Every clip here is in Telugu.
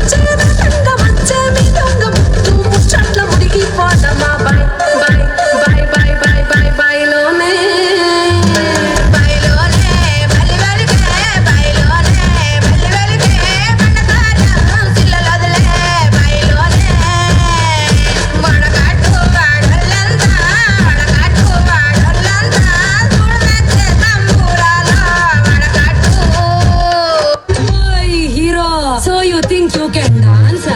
To the can dance.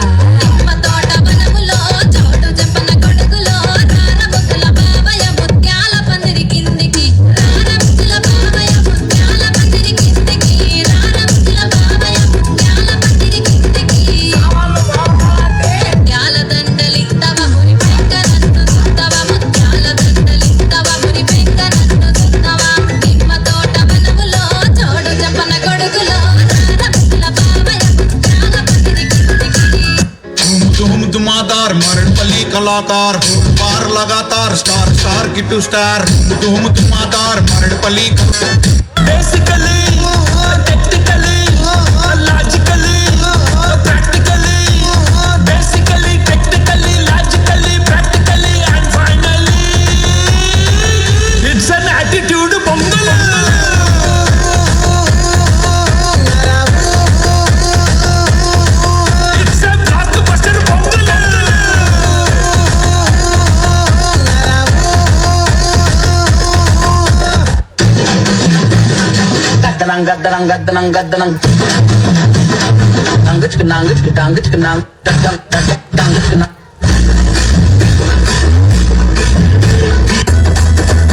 कलाकार पार लगातार स्टार स्टार की टू स्टार तुम तुमादार मरड़पली basically technically logically practically basically technically logically practically and finally it's an attitude बंगल gaddanang gaddanang gaddanang tangich kenang tangich kenang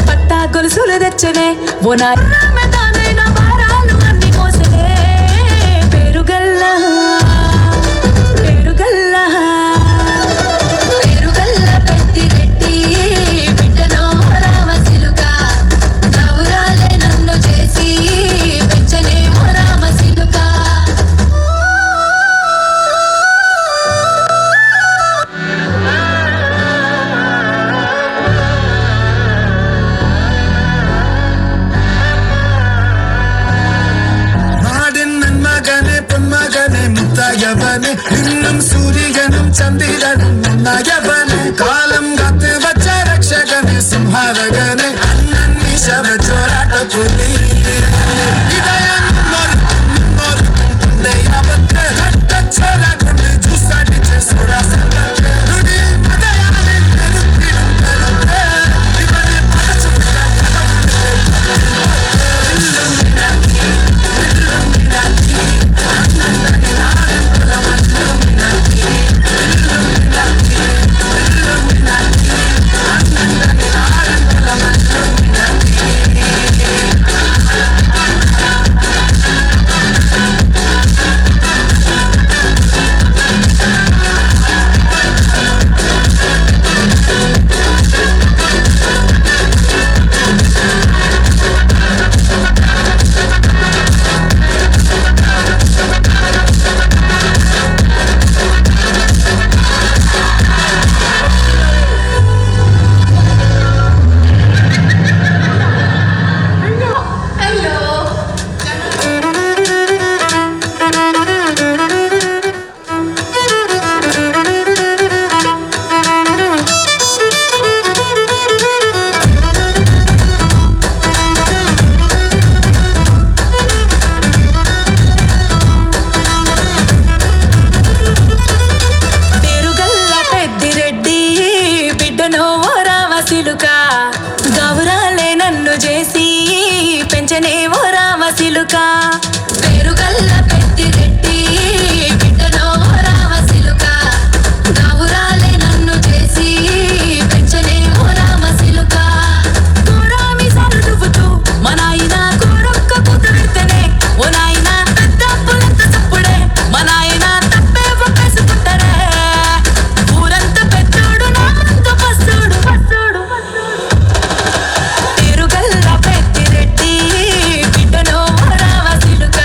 పట్టా గొలుసులు తెచ్చనే ఓ నా రామదానైన భారాలు అన్ని మోసనే పేరుగల్లా పేరుగల్లా పేరుగల్లా పెట్టి రెట్టి బిడ్డనో రామసిలుక గౌరాలే నన్ను చేసి పెంచనే రామసిలుక सूर्यगणम चंद्रगणम नयवन कालम गत वच रक्षगने संहारगने अन्ननि शब चोराट पुली हृदयन नोर दयावत हट्ट छोरा गुंड जुसाट छोरा संगत रुडी मदयाने इबने पाच గౌరాలే నన్ను చేసి పెంచనే ఓ రామసిలుక పేరుగల్ల పెట్టి రెట్టి బిడ్డనో రామసిలుక గౌరాలే నన్ను చేసి పెంచనే ఓ రామసిలుక కోరామి సరుదువుతూ మా నాయన కోరొక్క కూతురితేనే ఓ నాయన పెద్ద పులంత చప్పుడే మా నాయన తప్పే ఒప్పేసుకుంటారే ఊరంతా పెద్దోడు నామంత పస్సుడు పస్సుడు పేరుగల్లా పెట్టి రెట్టి బిడ్డనో రామసిలుక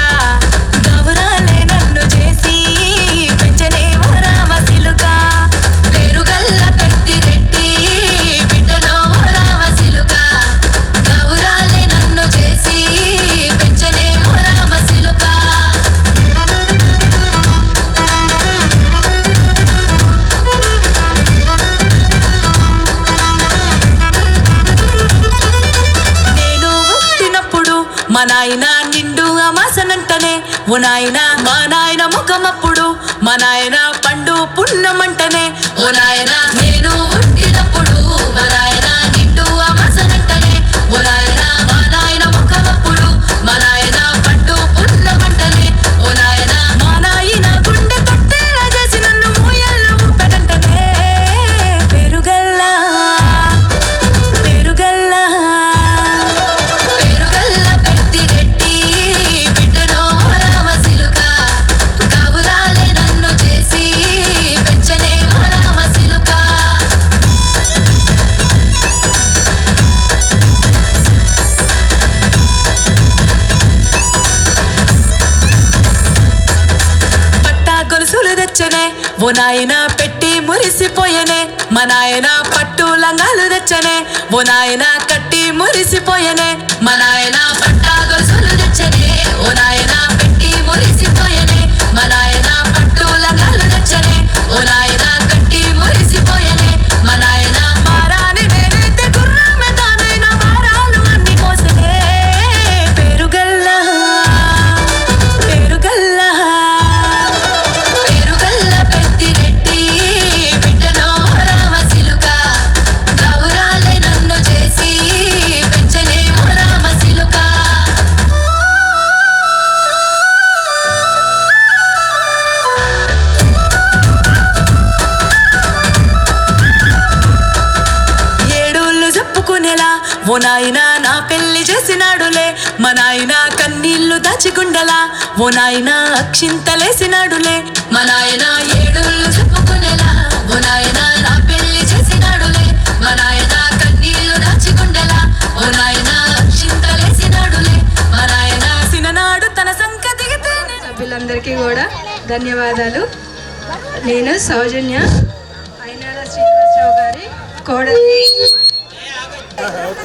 గౌరాలే నన్ను చేసి పెంచనే ఓ రామసిలుక పేరుగల్లా పెట్టి రెట్టి బిడ్డనో రామసిలుక గౌరాలే నన్ను చేసి పెంచనే ఓ రామసిలుక నేను పుట్టినప్పుడు మా నాయన నిండు అమాసనంటనే ఓ నాయన మా నాయన ముఖమప్పుడు మా నాయన పండు పున్నమంటనే ఓ నాయన నేను పుట్టినప్పుడు మా నాయన నిండు అమాసనంటనే ఓ నాయన మా నాయన ముఖమప్పుడు మా నాయన పండు పున్నమంటనే ఓ నాయన మా నాయన గుండె తట్టే ఓ నాయన పెట్టి మురిసిపోయనే మా నాయన పట్టు లంగాలు తెచ్చనే ఓ నాయన కట్టి మురిసిపోయనే మా నాయన పట్టా గొలుసులు తెచ్చనే ఓ నాయన పెట్టి మురిసిపోయనే మా నాయన పట్టు లంగాలు తెచ్చనే ఓ నాయన కట్టి మురిసిపోయనే మా నాయన మారాని నేనైతే గుర్రమే తానైనా మారాలు అన్ని కోసనే పేరుగల్లా పేరుగల్లా పేరుగల్ల పెద్దిరెడ్డి బిడ్డనో రామసిలుక గౌరాలే నన్ను చేసి పెంచనే రామసిలుక ఏడోళ్ళు చెప్పుకునేలా ఓ నాయన నా పెళ్లి చేసినాడులే మా నాయన కన్నీళ్లు దాచిగుండలా ఓ నాయన అక్షింతలేసినాడులే మా నాయన ఏడుళ్ళు చెప్పుకునేలా ఓ నాయన నా పెళ్లి చేసినాడులే మా నాయన కన్నీళ్లు దాచికుండేలా ఓ నాయన చింతలేసినాడులే మా నాయన సిననాడు తన సంక దిగితేనే సభ్యులందరికీ కూడా ధన్యవాదాలు. నేను సౌజన్య అయినాల శ్రీనివాసరావు గారి కోడలి.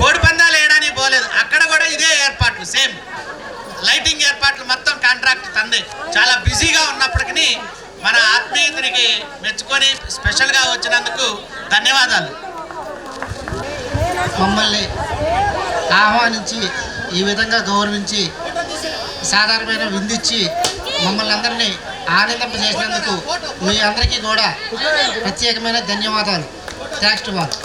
కోడి పందాలు వేయడానికి పోలేదు, అక్కడ కూడా ఇదే ఏర్పాట్లు, సేమ్ లైటింగ్ ఏర్పాట్లు మొత్తం కాంట్రాక్ట్ తందే. చాలా బిజీగా ఉన్నప్పటికీ మన ఆత్మీయతనికి మెచ్చుకొని స్పెషల్గా వచ్చినందుకు ధన్యవాదాలు. మమ్మల్ని ఆహ్వానించి ఈ విధంగా గౌరవించి సాధారణమైన విందిచ్చి మమ్మల్ని అందరినీ ఆనందింపజేసినందుకు మీ అందరికీ కూడా ప్రత్యేకమైన ధన్యవాదాలు. Thanks to all.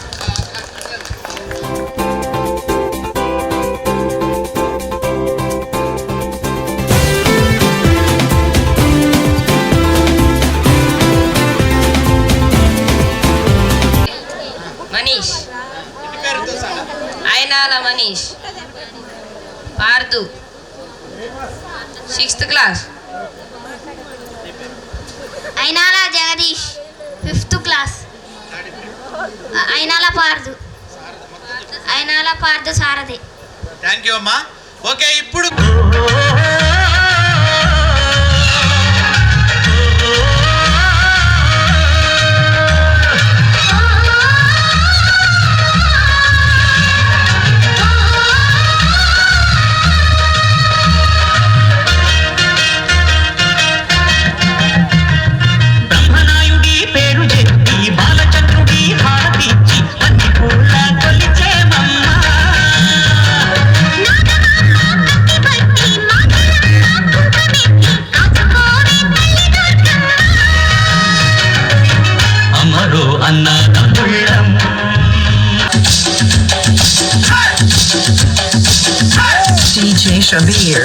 Manish Ainala Manish Pardhu 6th class. Ainala Jagadish 5th class. Ainala Pardhu Sarathi. Thank you అమ్మా. ఓకే, ఇప్పుడు బ్రహ్మనాయుడి పేరు చెప్పి బాలచంద్రుడి హారతిచ్చి అన్ని పూల కొలిచేమమ్మ. అమరో అన్న తమ్ముళ్ళం. DJ Shabir.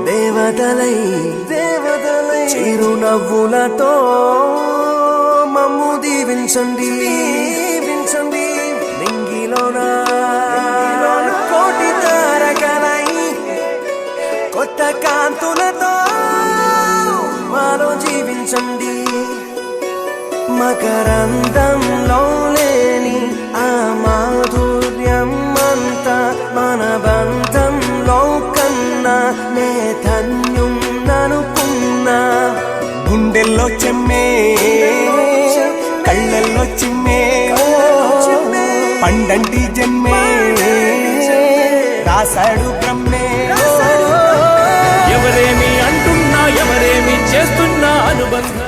దేవతలై చిరునవ్వులతో మమ్ము దీవించండి నింగిలోన కోటి తారకలై కొత్త కాంతులతో మాలో జీవించండి. మకరందంలో లేని ఆ మాధుర్యం అంతా మన బంధంలో కన్నా నే ధన్యున్ననుకున్నా. గుండెల్లో చెమ్మే కళ్ళల్లో చిమ్మే పండంటి జన్మే రాశాడు బ్రహ్మే. ఎవరేమి అంటున్నా ఎవరేమి చేస్తున్నా అనుబంధం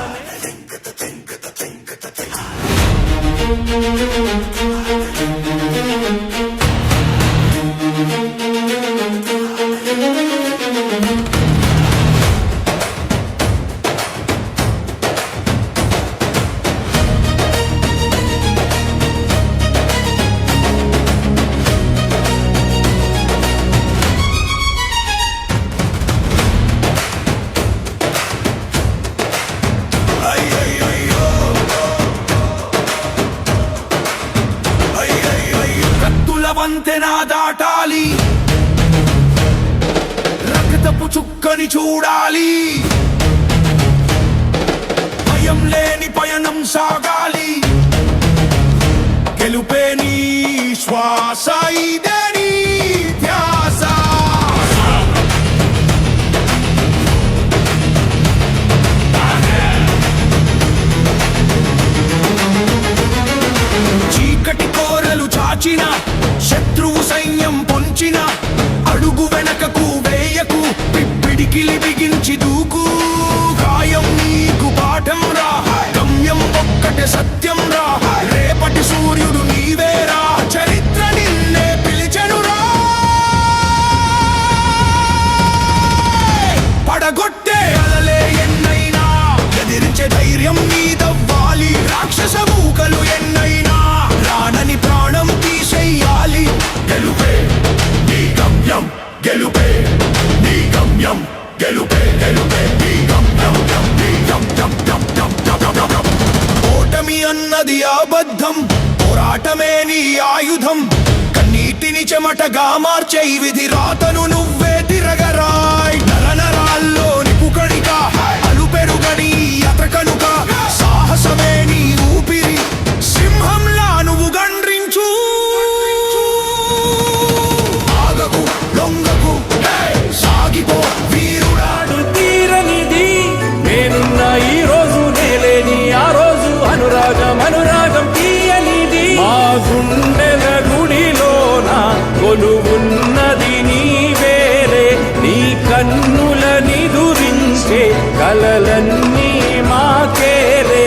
వంతెన దాటాలి, రక్తపు చుక్కని చూడాలి, భయం లేని పయనం సాగాలి, గెలుపే నీ శ్వాస ఇదే నీ ధ్యాస. చీకటి కోరలు చాచిన శత్రువు సైన్యం పొంచిన అడుగు వెనకకు వేయకు, పిడికిలి బిగించి దూకు, గాయం నీకు పాఠం రా, గమ్యం ఒక్కటే సత్యం రా, రేపటి సూర్యుడు నీవేరా, చరిత్ర నిన్నే పిలిచెనురా. పడగొట్టే అలలే ఎన్నైనా ఎదిరించే ధైర్యం నీదవ్వాలి, రాక్షస మూకలు ఎన్నైనా రానని ప్రాణం తీసేయాలి. గెలుపే నీ గమ్యం, గెలుపే నీ గమ్యం, గెలుపే గెలుపే నీ గమ్యం, నీ గమ్యం. ఓటమి అన్నది అబద్ధం, పోరాటమే నీ ఆయుధం, కన్నీటిని చెమటగా మార్చే విధి రాతను నువ్వే తిరగరాయ్. నరనరాల్లో నిపుకణిక అలుపెరుగని అతకనుక, సాహసమే నీ ఊపిరి, సింహంలా నువ్వు గండ్రించు. ఆగకు లొంగకు, సాగిపో వీరుడా. తీరనిది నేనున్న ఈ రోజు, నేలేని ఆ రోజు, అనురాగం అనురాగం తీయనిది, మా గుండెల గుడిలోన కొలువున్నది నీవేలే, నీ కన్నుల నిదురించే కలలన్నీ మాకేలే.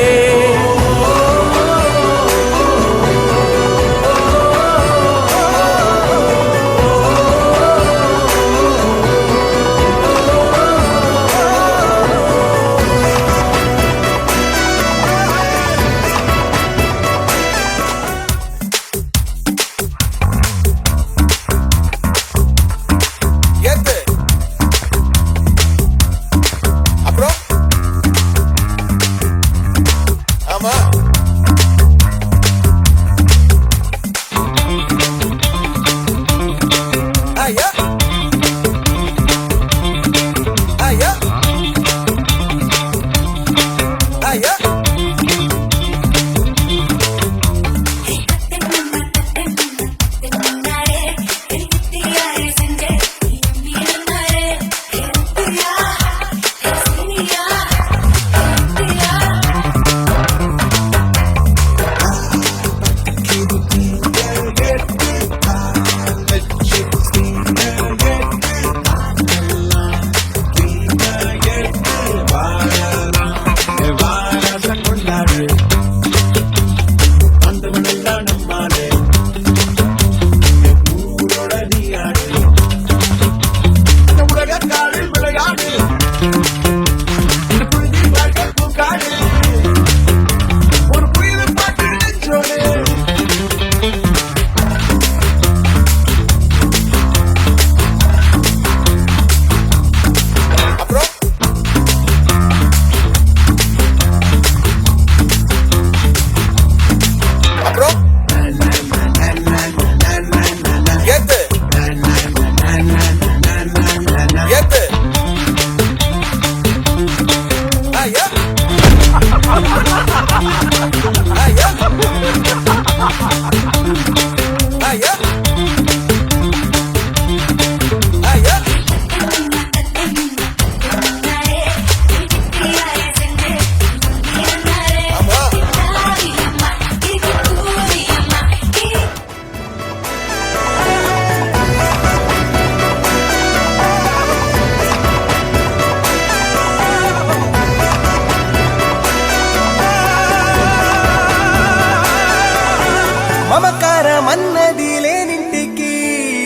మమకారమన్నది లేనింటికి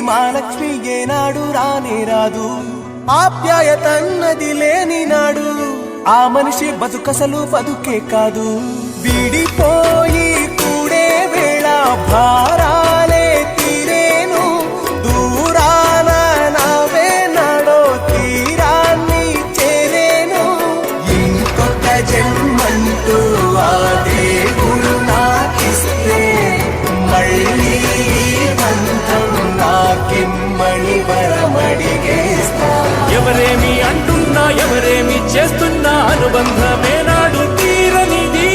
మహాలక్ష్మి ఏనాడు రానే రాదు, ఆప్యాయతన్నది లేని నాడు ఆ మనిషి బతుకసలు బతుకే కాదు. విడిపోయి కూడే వేళ భారాలే తీరేను, దూరాన నవే నాడో తీరాన్ని చేరేను. ఇంకొక జన్మంటూ ఆ దేవుడు నాకిస్తే మళ్ళీ బంధం అనుబంధమే నాడు తీరనిది.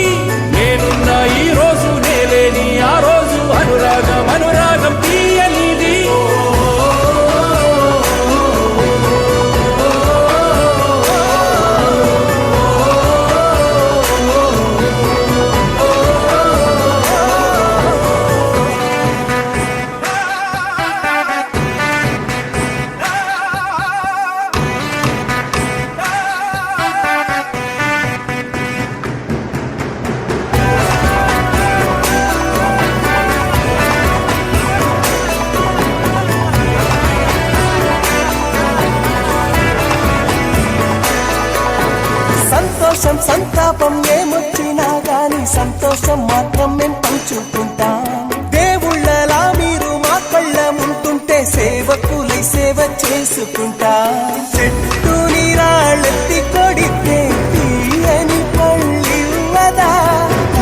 నేనున్న ఈ రోజు నేలేని ఆ రోజు అనురాగం అనురాగం తీయనిది. సంతోషం సంతాపం ఏమొచ్చినా గాని సంతోషం మాత్రం మేం పంచుకుంటాం. దేవుళ్ళలా మీరు మా కళ్ళ ఉంటుంటే సేవకులై సేవ చేసుకుంటాం. చెట్టు నీరాళ్ళెత్తి కొడితే తీయని పళ్ళివ్వదా,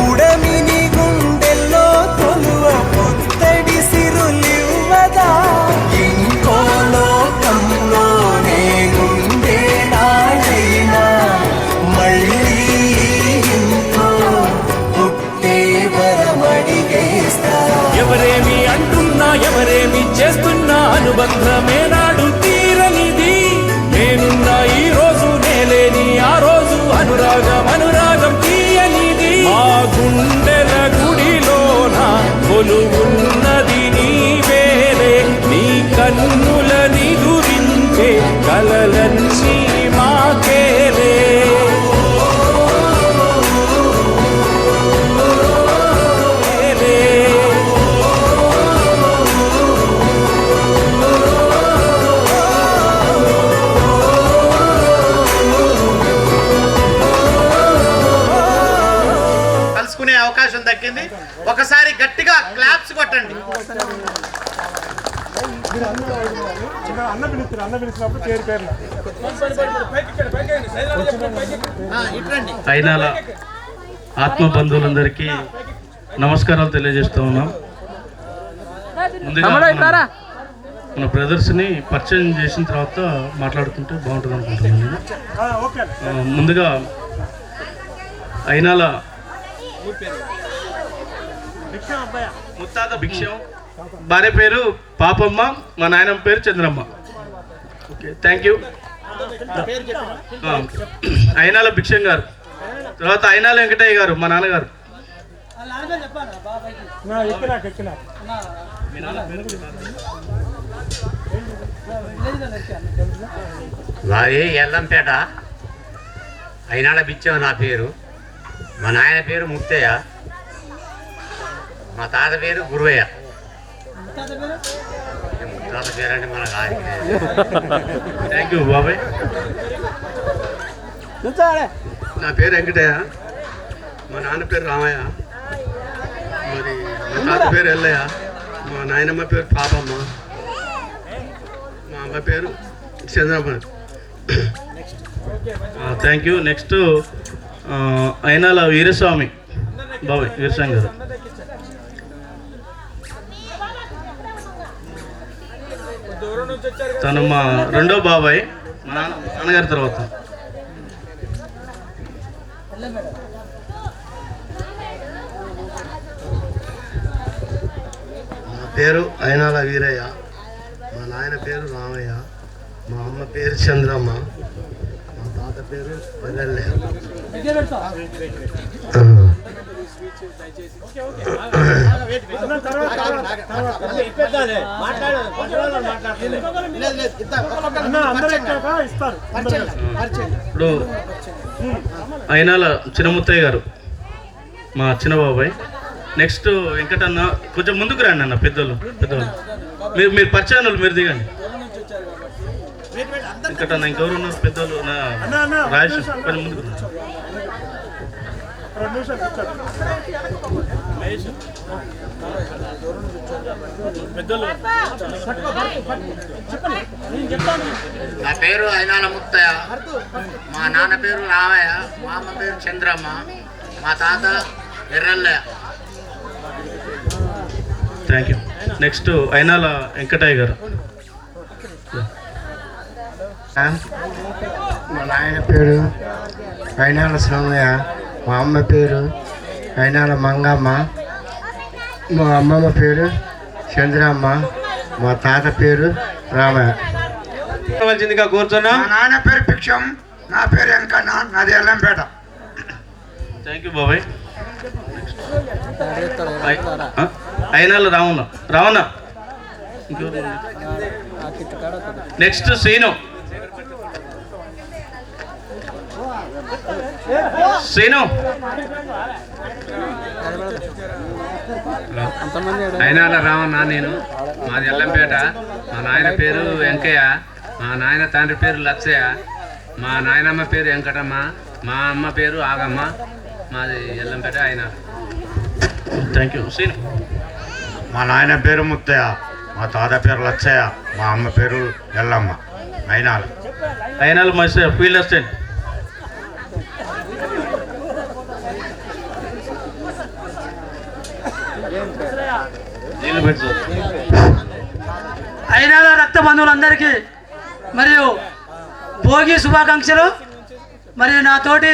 ఉడమిని గుండెల్లో తొలువ పుత్తడి సిరులివ్వదా. ఇంకో లోకంలోనే ఉండే నాడైనా మళ్ళీ ఇంకో పుట్టే వరమడిగేస్తా. ఎవరేమి అంటున్నా ఎవరేమి చేస్తున్నా అనుబంధమే నాడు తీరనిది. నేనున్న ఈ రోజు నేలేని ఆ రోజు అనురాగం అనురాగం తీయనిది. మా గుండెల గుడిలోన కొలువున్నది నీవేలే, నీ కన్నుల నిదురించే కలలన్నీ మాకేలే. కలుసుకునే అవకాశం దక్కింది. ఒకసారి గట్టిగా క్లాప్స్ కొట్టండి. అయినాల ఆత్మ బంధువులందరికీ నమస్కారాలు తెలియజేస్తూ ఉన్నాం. ముందుగా మన బ్రదర్స్ని పరిచయం చేసిన తర్వాత మాట్లాడుకుంటే బాగుంటుంది అనుకుంటున్నాను. ముందుగా అయినాల ముత్తాత భిక్షం, భార్య పేరు పాపమ్మ, మా నాయనమ్మ పేరు Chandramma. Okay, thank you. Ainala Bhiksham గారు, తర్వాత అయినాల వెంకటయ్య గారు మా నాన్నగారు. వారి ఎల్లంపేట అయినాల బిచ్చం నా పేరు. మా నాయన పేరు ముత్తయ్య, మా తాత పేరు గురువయ్య. ముత్తాత పేరు అంటే మన థ్యాంక్ యూ బాబాయ్. నా పేరు వెంకటయ్య, మా నాన్న పేరు రామయ్య, మరి మా తాత పేరు ఎల్లయ్య, మా నాయనమ్మ పేరు పాపమ్మ, మా అమ్మ పేరు Chandramma. Thank you. Next Ayinala Veeraswamy బాబాయ్, వీరస్వామి గారు. తను మా రెండో బాబాయ్, మా నాన్నగారి తర్వాత. నా పేరు అయినాల వీరయ్య, మా నాయన పేరు రామయ్య, మా అమ్మ పేరు చంద్రమ్మ, మా తాత పేరు వెల్లెల్లయ్య. ఇప్పుడు అయినాల చిన్నముత్తయ్య గారు మా చిన్న బాబాయ్. నెక్స్ట్ వెంకటన్న, కొంచెం ముందుకు రండి అన్న. పెద్దోళ్ళు మీరు పరిచయం వాళ్ళు మీరు దిగండి. వెంకటన్న, ఇంకెవరు ఉన్నారు పెద్దోళ్ళు? రాజేష్, కొంచెం ముందుకు రండి. నా పేరు అయినాల ముత్తయ్య, మా నాన్న పేరు రామయ్య, మా అమ్మ పేరు చంద్రమ్మ, మా తాత Errallayya. Thank you. Next Ainala Venkataiah గారు. మా నాయన పేరు అయినాల స్వామయ్య, మా అమ్మ పేరు అయినాల మంగమ్మ, మా అమ్మమ్మ పేరు చంద్రమ్మ, మా తాత పేరు రామయ్య. కూర్చున్నా. మా నాన్న పేరు భిక్షం, నా పేరు వెంకన్న, నాది ఎల్లంపేట. థ్యాంక్ యూ బాబాయ్. అయినాల రావణ. నెక్స్ట్ శ్రీను. అయినాల రావణ, నేను మాది ఎల్లంపేట. మా నాయన పేరు వెంకయ్య, మా నాయన తండ్రి పేరు లచ్చయ్య, మా నాయనమ్మ పేరు వెంకటమ్మ, మా అమ్మ పేరు ఆగమ్మ, మాది ఎల్లంపేట అయినా. Thank you. శ్రీను. మా నాయన పేరు ముత్తయ్య, మా తాత పేరు లచ్చయ్య, మా అమ్మ పేరు ఎల్లమ్మ. అయినాలు మస్తు ఫీల్డ్ అసిస్టెంట్. అయినాల రక్త బంధువులందరికీ మరియు భోగి శుభాకాంక్షలు. మరియు నా తోటి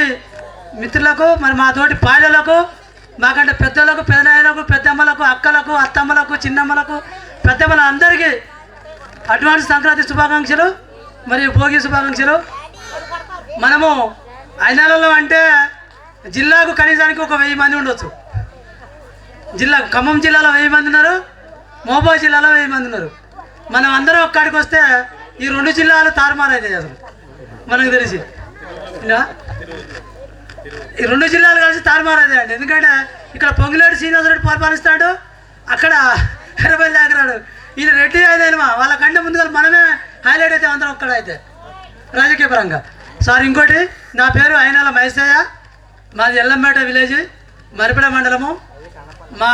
మిత్రులకు, మరి మా తోటి పాయలకు, మాకంటే పెద్దలకు, పెదనాయలకు, పెద్దమ్మలకు, అక్కలకు, అత్తమ్మలకు, చిన్నమ్మలకు, పెద్దమ్మల అందరికీ అడ్వాన్స్ సంక్రాంతి శుభాకాంక్షలు మరియు భోగి శుభాకాంక్షలు. మనము అయినాలలో అంటే జిల్లాకు కనీసానికి ఒక 1000 మంది ఉండొచ్చు. ఖమ్మం జిల్లాలో 1000 మంది ఉన్నారు, మహబూబా జిల్లాలో 1000 మంది ఉన్నారు. మనం అందరం ఒక్కడికి వస్తే ఈ 2 జిల్లాలు తారుమారైతాయి అసలు మనకు తెలిసి. ఈ 2 జిల్లాలు కలిసి తారుమారైతాయండి. ఎందుకంటే ఇక్కడ పొంగిలేడు శ్రీనివాసరెడ్డి పరిపాలిస్తాడు, అక్కడ ఎర్రబల్లి దగ్గరాడు. ఈయన రెడ్డి అయితే వాళ్ళకంటే ముందుగా మనమే హైలైట్ అయితే అందరం ఒక్కడైతే రాజకీయ పరంగా. సార్ ఇంకోటి, నా పేరు అయినాల మైసయ్య, మాది ఎల్లంపేట విలేజ్, మరిపేడ మండలము. మా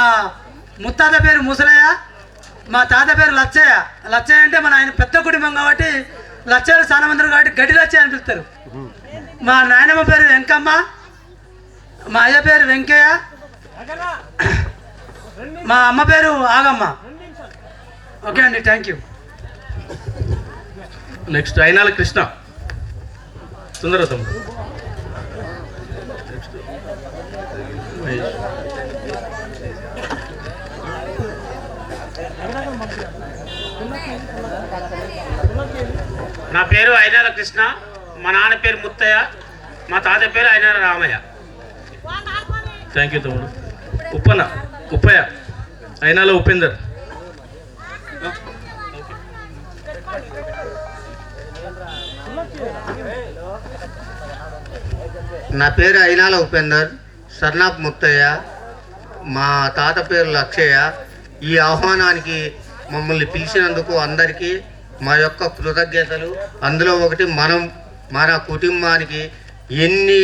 ముత్తాత పేరు ముసలయ్య, మా తాత పేరు లచ్చయ్య. లచ్చయ్య అంటే మన ఆయన పెద్ద కుటుంబం కాబట్టి లచ్చయ్యలు చాలా మంది కాబట్టి గడ్డి లచ్చయ్య అని పిలుస్తారు. మా నాయనమ్మ పేరు వెంకమ్మ, మా అయ్య పేరు వెంకయ్య, మా అమ్మ పేరు ఆగమ్మ. ఓకే అండి, thank you. Next Ainala Krishna Sundaratham. నా పేరు అయినాల కృష్ణ, మా నాన్న పేరు ముత్తయ్య, మా తాత పేరు అయినాల రామయ్య. థ్యాంక్ యూ తమ్ముడు. ఉప్పయ్య. అయినాల ఉపేందర్. నా పేరు అయినాల ఉపేందర్, సర్నాప్ ముత్తయ్య, మా తాత పేరు లక్షయ్య. ఈ ఆహ్వానానికి మమ్మల్ని పిలిచినందుకు అందరికీ మా యొక్క కృతజ్ఞతలు. అందులో ఒకటి, మన కుటుంబానికి ఎన్ని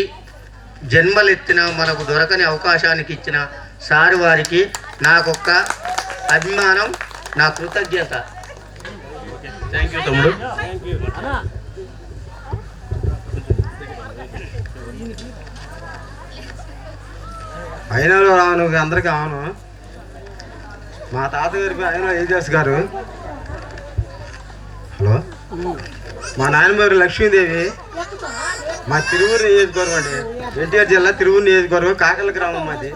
జన్మలెత్తినా మనకు దొరకని అవకాశానికి ఇచ్చిన సార్ వారికి నాకొక్క అభిమానం, నా కృతజ్ఞత. థ్యాంక్ యూ తమ్ముడు. అయినాలో రాను అందరికీ అవును. మా తాతగారికి అయినా ఏజాస్ గారు. హలో. మా నాయనమ్మ గారు లక్ష్మీదేవి, మా తిరువూరు నియోజకవర్గం అండి, ఎన్టీఆర్ జిల్లా తిరువూరు నియోజకవర్గం, కాకల గ్రామం మాది.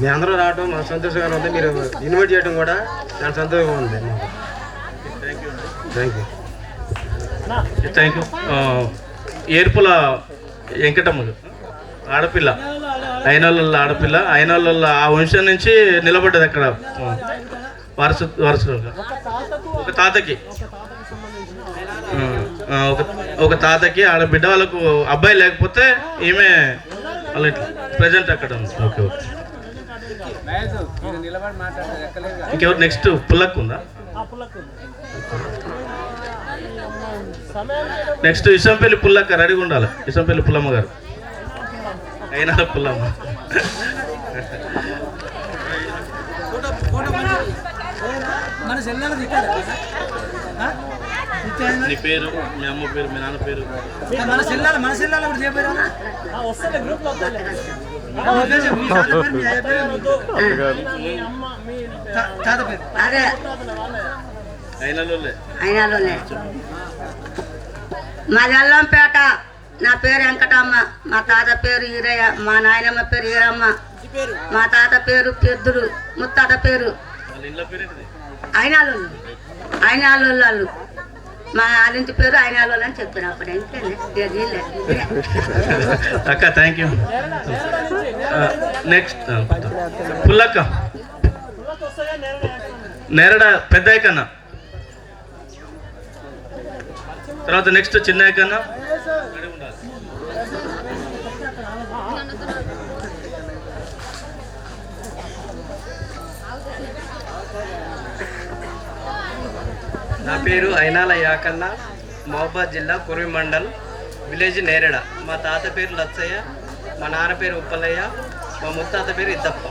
మీ అందరూ రావడం మాకు సంతోషంగా ఉంది, మీరు ఇన్వైట్ చేయడం కూడా చాలా సంతోషంగా ఉంది. Thank you. ఏర్పుల వెంకటమ్మ ఆడపిల్ల, అయినాళ్ళ ఆడపిల్ల, అయినాళ్ళ ఆ వంశం నుంచి నిలబడ్డది అక్కడ వారసుగా. ఒక తాతకి ఆడబిడ్డ, వాళ్ళకు అబ్బాయి లేకపోతే ఈమె వాళ్ళ ప్రజెంట్ అక్కడ ఉంది. Okay okay. ఇంకెవరు నెక్స్ట్? పుల్లక్ ఉందా? నెక్స్ట్ ఇసంపల్లి పుల్లక్క రెడీగా ఉండాలి. ఇసంపల్లి పుల్లమ్మ గారు, అయినా పుల్లమ్మ. నీ పేరు, మీ అమ్మ పేరు, మీ నాన్న పేరు? అయినాలోనే. మాది అల్లంపేట. నా పేరు వెంకటమ్మ. మా తాత పేరు ఈరయ్య. మా నాయనమ్మ పేరు ఈరమ్మ. మా తాత పేరు పెద్దుడు. ముత్తాత పేరు అయినాలోళ్ళు. అయినాలోళ్ళు. మా ఆలింటి పేరు అయినాలోళ్ళు అని చెప్పారు అప్పుడు. ఇంకేనే అక్క. Thank you. నెక్స్ట్ పుల్లక్క నేరడ పెద్ద కన్నా. తర్వాత నెక్స్ట్ చిన్న కన్నా. నా పేరు అయినాల యాకన్న. మహబాద్ జిల్లా కుర్వి మండల్, విలేజ్ నేరేడ. మా తాత పేరు లచ్చయ్య. మా నాన్న పేరు ఉప్పలయ్య. మా ముత్తాత పేరు ఇద్దప్ప.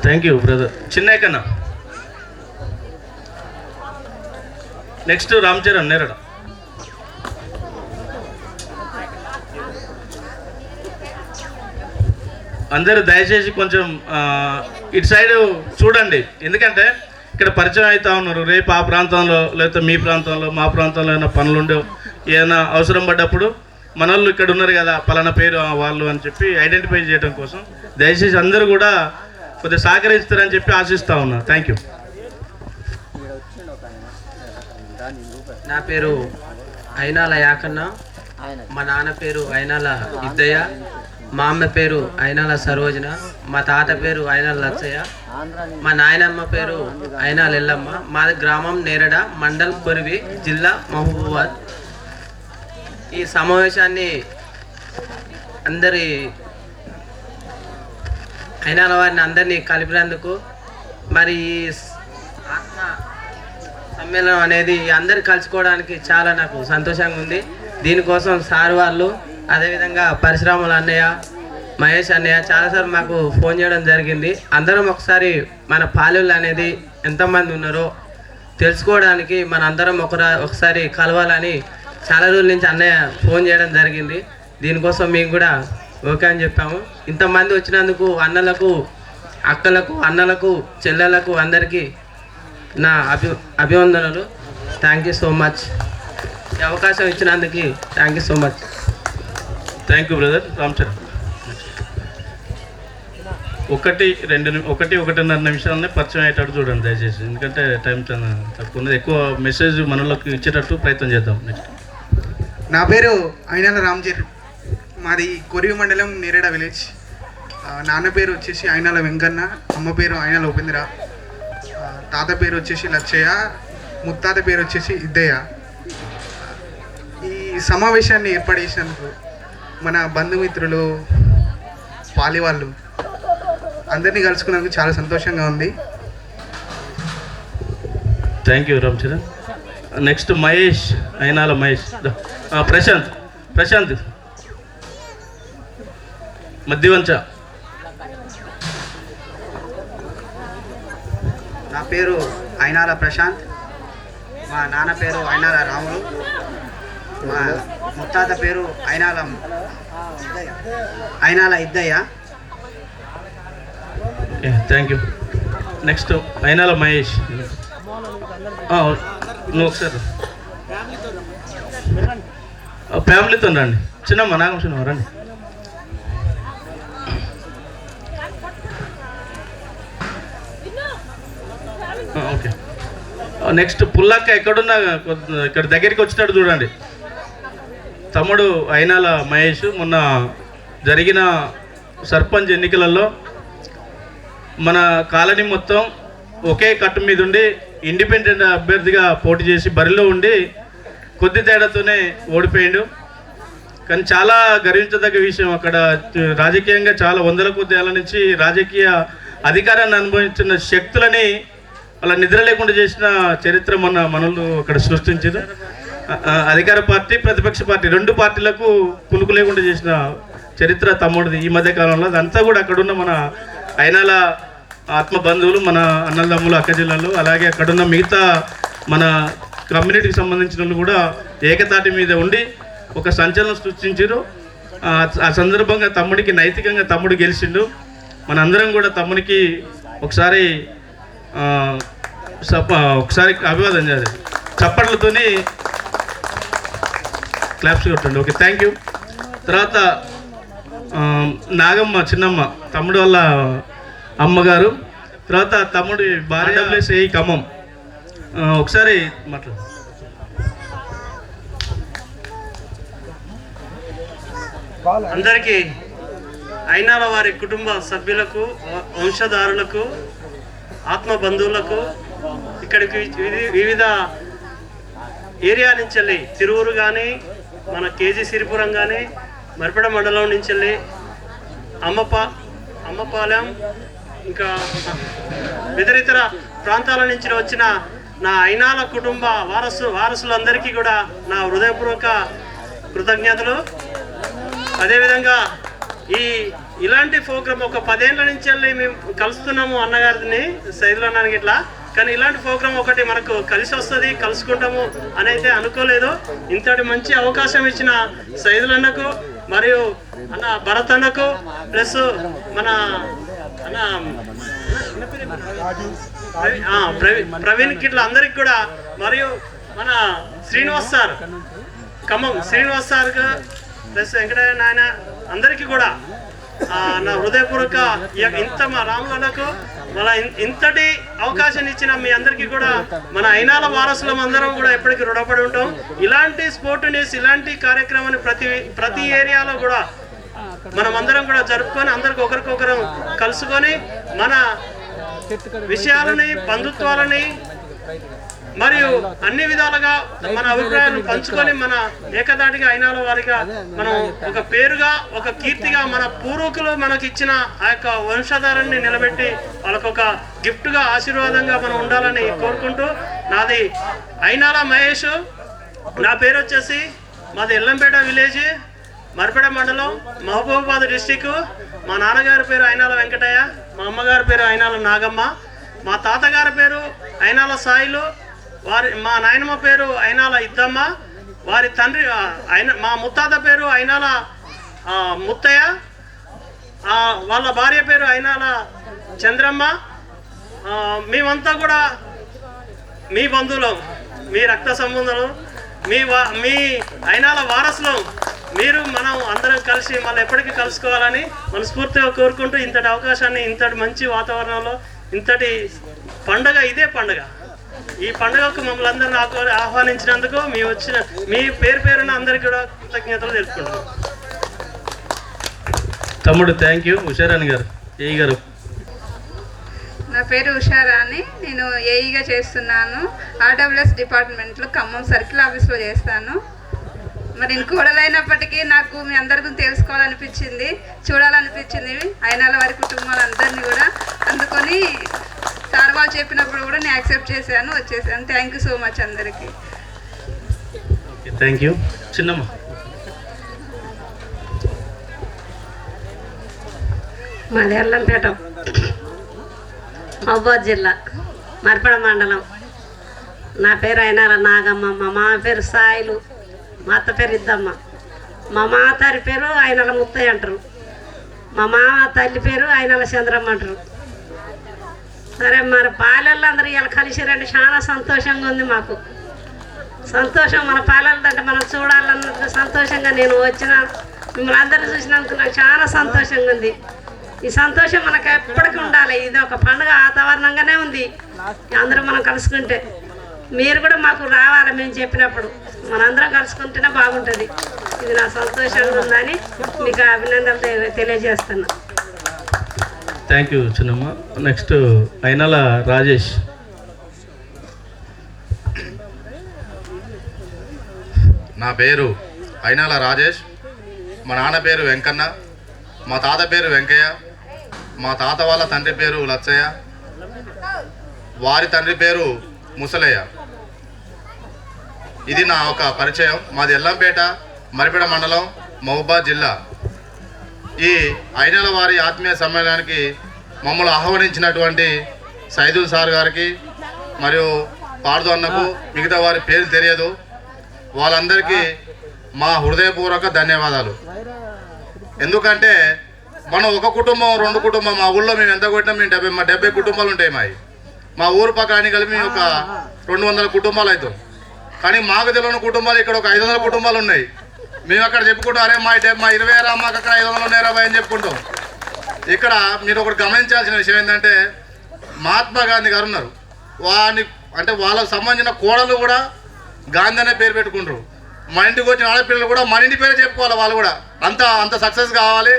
Thank you brother. చిన్న కన్నా. నెక్స్ట్ రామ్ చరణ్ నేరడ. అందరూ దయచేసి కొంచెం ఇటు సైడ్ చూడండి, ఎందుకంటే ఇక్కడ పరిచయం అవుతా ఉన్నారు. రేపు ఆ ప్రాంతంలో లేకపోతే మీ ప్రాంతంలో మా ప్రాంతంలో ఏమైనా పనులు ఉండవు, ఏమైనా అవసరం పడ్డప్పుడు మన వాళ్ళు ఇక్కడ ఉన్నారు కదా పలానా పేరు వాళ్ళు అని చెప్పి ఐడెంటిఫై చేయడం కోసం దయచేసి అందరూ కూడా కొద్దిగా సహకరిస్తారని చెప్పి ఆశిస్తూ ఉన్నా. Thank you. నా పేరు అయినాల యాకన్న. మా నాన్న పేరు అయినాల ఇద్దయ్య. మా అమ్మ పేరు అయినాల సరోజన. మా తాత పేరు అయినాల లచ్చయ్య. మా నాయనమ్మ పేరు అయినాల ఎల్లమ్మ. మాది గ్రామం నేరడ, మండల్ కొరివి, జిల్లా మహబూబాబాద్. ఈ సమావేశాన్ని అందరి అయినాల వారిని అందరినీ కలిపినందుకు, మరి ఈ ఆత్మ సమ్మేళనం అనేది అందరు కలుసుకోవడానికి చాలా నాకు సంతోషంగా ఉంది. దీనికోసం సార్ వాళ్ళు, అదేవిధంగా పరశురాములు అన్నయ్య, మహేష్ అన్నయ్య చాలాసార్లు మాకు ఫోన్ చేయడం జరిగింది. అందరం ఒకసారి మన పాలెళ్ళు అనేది ఎంతమంది ఉన్నారో తెలుసుకోవడానికి మన అందరం ఒకసారి కలవాలని చాలా రోజుల నుంచి అన్నయ్య ఫోన్ చేయడం జరిగింది. దీనికోసం మేము కూడా ఓకే అని చెప్పాము. ఇంతమంది వచ్చినందుకు అన్నలకు, అక్కలకు, అన్నలకు, చెల్లెలకు అందరికీ నా అభివందనలు. Thank you so much. ఈ అవకాశం ఇచ్చినందుకు thank you so much. Thank you brother. Ram Charan. ఒకటిన్నర నిమిషాలనే పరిచయం అయ్యేటట్టు చూడండి దయచేసి, ఎందుకంటే టైం చాలా తక్కువ ఉన్నది. ఎక్కువ మెసేజ్ మనలోకి ఇచ్చేటట్టు ప్రయత్నం చేద్దాం. నెక్స్ట్ నా పేరు అయినాల రామ్జీర్. మాది కొరివి మండలం నేరేడ విలేజ్. నాన్న పేరు వచ్చేసి అయినాల వెంకన్న. అమ్మ పేరు అయినాల ఉపేంద్ర. తాత పేరు వచ్చేసి లచ్చయ్య. ముత్తాత పేరు వచ్చేసి ఇద్దయ్య. ఈ సమావేశాన్ని ఏర్పాటు చేసినందుకు మన బంధుమిత్రులు, పాలివాళ్ళు అందరినీ కలుసుకున్నందుకు చాలా సంతోషంగా ఉంది. Thank you Ram Charan. Next Mahesh, Ainala Mahesh. Prashanth Madhyavancha. నా పేరు అయినాల ప్రశాంత్. మా నాన్న పేరు అయినాల రాములు. మా ముత్తాత పేరు Ainala Iddaiah. Thank you. Next Ainala Mahesh. నువ్వు ఒకసారి ఫ్యామిలీతో రండి. చిన్నమ్మ, నాగం చిన్నమ్మ రండి. ఓకే. నెక్స్ట్ పుల్లక్క ఎక్కడున్నా ఇక్కడ దగ్గరికి వచ్చేటట్టు చూడండి. తమ్ముడు అయినాల మహేష్ మొన్న జరిగిన సర్పంచ్ ఎన్నికలలో మన కాలనీ మొత్తం ఒకే కట్టు మీద ఉండి ఇండిపెండెంట్ అభ్యర్థిగా పోటీ చేసి బరిలో ఉండి కొద్ది తేడాతోనే ఓడిపోయాడు. కానీ చాలా గర్వించదగ్గ విషయం, అక్కడ రాజకీయంగా చాలా వందల కొద్ది ఏళ్ళ నుంచి రాజకీయ అధికారాన్ని అనుభవించిన శక్తులని అలా నిద్ర లేకుండా చేసిన చరిత్ర మనలు అక్కడ సృష్టించారు. అధికార పార్టీ, ప్రతిపక్ష పార్టీ రెండు పార్టీలకు కునుకు లేకుండా చేసిన చరిత్ర తమ్ముడిది ఈ మధ్య కాలంలో. అదంతా కూడా అక్కడున్న మన అయినాల ఆత్మ బంధువులు, మన అన్నదమ్ములు, అక్క జిల్లాలు, అలాగే అక్కడున్న మిగతా మన కమ్యూనిటీకి సంబంధించిన వాళ్ళు కూడా ఏకతాటి మీద ఉండి ఒక సంచలనం సృష్టించారు. ఆ సందర్భంగా తమ్ముడికి నైతికంగా తమ్ముడు గెలిచిండు. మనందరం కూడా తమ్మునికి ఒకసారి ఒకసారి అభివాదం చేయాలి, చప్పట్లతోని క్లాప్స్ కొట్టండి. Okay, thank you. తర్వాత నాగమ్మ చిన్నమ్మ, తమ్ముడు వాళ్ళ అమ్మగారు, తర్వాత తమ్ముడి భార్య ఏ ఖమ్మం. ఒకసారి మాట్లాడు. అందరికీ అయినాల వారి కుటుంబ సభ్యులకు, వంశధారులకు, ఆత్మ బంధువులకు, ఇక్కడికి వివిధ ఏరియా నుంచి వెళ్ళి తిరువురు కానీ, మన కేజీ సిరిపురం కానీ, మరిపడ మండలం నుంచి వెళ్ళి అమ్మపాలెం, ఇంకా ఇతరితర ప్రాంతాల నుంచి వచ్చిన నా అయినాల కుటుంబ వారసులందరికీ కూడా నా హృదయపూర్వక కృతజ్ఞతలు. అదేవిధంగా ఇలాంటి ప్రోగ్రామ్ ఒక 10 ఏళ్ళ నుంచి వెళ్ళి మేము కలుస్తున్నాము అన్నగారిని, సైదులు అన్నానికి ఇట్లా. కానీ ఇలాంటి ప్రోగ్రామ్ ఒకటి మనకు కలిసి వస్తుంది, కలుసుకుంటాము అని అయితే అనుకోలేదు. ఇంతటి మంచి అవకాశం ఇచ్చిన సైదులన్నకు మరియు అన్న భరత్ అన్నకు, ప్లస్ మన అన్న ప్రవీణ్కి ఇట్లా అందరికి కూడా, మరియు మన శ్రీనివాస్ సార్, ఖమ్మం శ్రీనివాస్ సార్కు, ప్లస్ వెంకటయ్య నాయన అందరికీ కూడా నా హృదయపూర్వక ఇంత మా రాములకు మన ఇంతటి అవకాశం ఇచ్చిన మీ అందరికీ కూడా మన అయినాల వారసులం అందరం కూడా ఎప్పటికీ రుణపడి ఉంటాం. ఇలాంటి స్పోర్ట్ న్యూస్, ఇలాంటి కార్యక్రమాన్ని ప్రతి ఏరియాలో కూడా మనం అందరం కూడా జరుపుకొని, అందరికి ఒకరికొకరు కలుసుకొని మన విషయాలని, బంధుత్వాలని మరియు అన్ని విధాలుగా మన అభిప్రాయాలను పంచుకొని మన ఏకదాటిగా అయినాల వారిగా మనం ఒక పేరుగా, ఒక కీర్తిగా, మన పూర్వకులు మనకి ఇచ్చిన ఆ యొక్క వంశధారాన్ని నిలబెట్టి వాళ్ళకొక గిఫ్ట్గా, ఆశీర్వాదంగా మనం ఉండాలని కోరుకుంటూ, నాది అయినాల మహేష్, నా పేరు వచ్చేసి, మాది ఎల్లంపేట విలేజ్, మరిపేడ మండలం, మహబూబాబాద్ డిస్టిక్. మా నాన్నగారి పేరు అయినాల వెంకటయ్య, మా అమ్మగారి పేరు అయినాల నాగమ్మ, మా తాతగారి పేరు అయినాల సాయిలు, మా నాయనమ్మ పేరు అయినాల ఇద్దమ్మ, వారి తండ్రి మా ముత్తాత పేరు అయినాల ముత్తయ్య, వాళ్ళ భార్య పేరు అయినాల చంద్రమ్మ. మేమంతా కూడా మీ బంధువులం, మీ రక్త సంబంధం, మీ అయినాల వారసులం. మీరు మనం అందరం కలిసి మళ్ళీ ఎప్పటికీ కలుసుకోవాలని మనస్ఫూర్తిగా కోరుకుంటూ, ఇంతటి అవకాశాన్ని, ఇంతటి మంచి వాతావరణంలో, ఇంతటి పండుగ, ఇదే పండుగ, ఈ పండుగకు మమ్మల్ని అందరినీ ఆహ్వానించినందుకు మీ పేరున అందరికీ కూడా కృతజ్ఞతలు తెలుపుకుంటున్నాం. తమ్ముడు థ్యాంక్ యూ. ఉషారాణి గారు, ఏఈ గారు. నా పేరు ఉషారాణి, నేను ఏఈగా చేస్తున్నాను. ఆర్డబ్ల్యూఎస్ డిపార్ట్మెంట్లో ఖమ్మం సర్కిల్ ఆఫీస్లో చేస్తాను. మరి నేను కోడలైనప్పటికీ నాకు మీ అందరికీ తెలుసుకోవాలనిపించింది, చూడాలనిపించింది అయినాల వారి కుటుంబాలందరినీ కూడా. అందుకొని సార్ వాళ్ళు చెప్పినప్పుడు కూడా నేను యాక్సెప్ట్ చేశాను, వచ్చేసాను. థ్యాంక్ యూ సో మచ్ అందరికీ. Thank you. చిన్నమ్మ. మాది ఎల్లంపేట, మహబూబాబాద్ జిల్లా, మరిపడ మండలం. నా పేరు అయినాల నాగమ్మ, మా మామ పేరు సాయిలు, మా అత్త పేరు ఇద్దమ్మ. మా మామ తారి పేరు అయినాల ముత్తయ్య అంటారు, మా మామ తల్లి పేరు అయినాల చంద్రమ్మ అంటారు. సరే, మరి పాలెళ్ళు అందరూ ఇలా కలిసిరంటే చాలా సంతోషంగా ఉంది మాకు. సంతోషం, మన పాలెళ్ళంటే మనం చూడాలన్నందుకు సంతోషంగా నేను వచ్చిన, మిమ్మల్ని అందరినీ చూసినందుకు నాకు చాలా సంతోషంగా ఉంది. ఈ సంతోషం మనకు ఎప్పటికీ ఉండాలి. ఇది ఒక పండుగ వాతావరణంగానే ఉంది, అందరూ మనం కలుసుకుంటే. మీరు కూడా మాకు రావాలి, మేము చెప్పినప్పుడు మనందరం కలుసుకుంటేనే బాగుంటుంది. ఇది నా సంతోషంగా ఉందని మీకు అభినందనలు తెలియజేస్తున్నా. థ్యాంక్ యూ చిన్నమ్మ. నెక్స్ట్ అయినాల రాజేష్. నా పేరు అయినాల రాజేష్, మా నాన్న పేరు వెంకన్న, మా తాత పేరు వెంకయ్య, మా తాత వాళ్ళ తండ్రి పేరు లచ్చయ్య, వారి తండ్రి పేరు ముసలయ్య. ఇది నా ఒక పరిచయం. మాది ఎల్లంపేట, మరిపేడ మండలం, మహబూబాబాద్ జిల్లా. ఈ అయినాల వారి ఆత్మీయ సమ్మేళనానికి మమ్మల్ని ఆహ్వానించినటువంటి సైదుల్ సార్ గారికి మరియు పార్దు అన్నకు, మిగతా వారి పేరు తెలియదు, వాళ్ళందరికీ మా హృదయపూర్వక ధన్యవాదాలు. ఎందుకంటే మనం ఒక కుటుంబం, 2 కుటుంబం, మా ఊళ్ళో మేము ఎంత కొట్టినా మేము 70 కుటుంబాలు ఉంటాయి మావి. మా ఊరు పక్క అన్ని కలిపి ఒక 200 కుటుంబాలు అవుతాం. కానీ మాకు తెలియని కుటుంబాలు ఇక్కడ ఒక 500 కుటుంబాలు ఉన్నాయి. మేము అక్కడ చెప్పుకుంటాం, అరే మా 20 రా, మాకు అక్కడ 500 ఉన్నాయరా బాయ్ అని చెప్పుకుంటాం. ఇక్కడ మీరు ఒకటి గమనించాల్సిన విషయం ఏంటంటే మహాత్మా గాంధీ గారు ఉన్నారు. అంటే వాళ్ళకు సంబంధించిన కోడలు కూడా గాంధీ అనే పేరు పెట్టుకుంటారు. మా ఇంటికి వచ్చిన ఆడపిల్లలు కూడా మన ఇంటి పేరే చెప్పుకోవాలి. వాళ్ళు కూడా అంత సక్సెస్ కావాలి.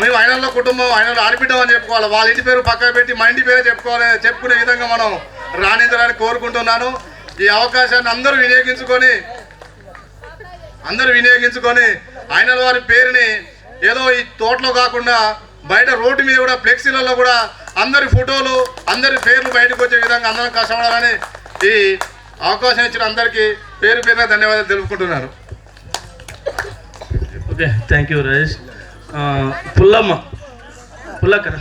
మేము ఆయనలో కుటుంబం, ఆయనలో ఆడబిడ్డం అని చెప్పుకోవాలి. వాళ్ళ ఇంటి పేరు పక్కన పెట్టి మా ఇంటి పేరే చెప్పుకునే విధంగా మనం రాణించాలని కోరుకుంటున్నాను. ఈ అవకాశాన్ని అందరూ వినియోగించుకొని ఆయనల వారి పేరుని ఏదో ఈ తోటలో కాకుండా బయట రోడ్డు మీద కూడా ఫ్లెక్సీలలో కూడా అందరి ఫోటోలు, అందరి పేర్లు బయటకు వచ్చే విధంగా అందరం కష్టపడాలని ఈ అవకాశం ఇచ్చిన అందరికీ పేరు పేరున ధన్యవాదాలు తెలుపుకుంటున్నాను. Okay, thank you Rajesh. పుల్లక్కరా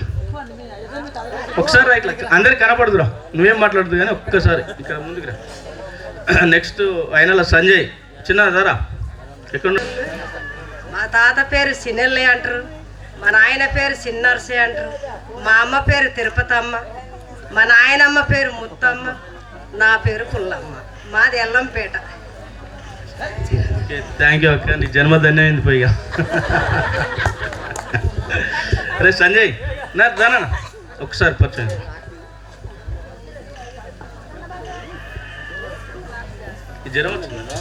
ఒకసారి ఇట్లా అందరికి కనపడుతురా, నువ్వేం మాట్లాడుతు కానీ ఒక్కసారి ఇక్కడ ముందుకు రా. నెక్స్ట్ ఆయనల సంజయ్, చిన్నదారా ఎక్కడ? మా తాత పేరు సిన్నెల్లే అంటారు, మా నాయన పేరు సిన్నర్సే అంటారు, మా అమ్మ పేరు తిరుపతమ్మ, మా నాయనమ్మ పేరు ముత్తమ్మ, నా పేరు పుల్లమ్మ, మాది ఎల్లంపేట. ఓకే, థ్యాంక్ యూ అక్క, నీ జన్మ ధన్యమైంది పోయిగా. అరే సంజయ్ దానా ఒకసారి పరిచయం. జ్వరం వచ్చిందా?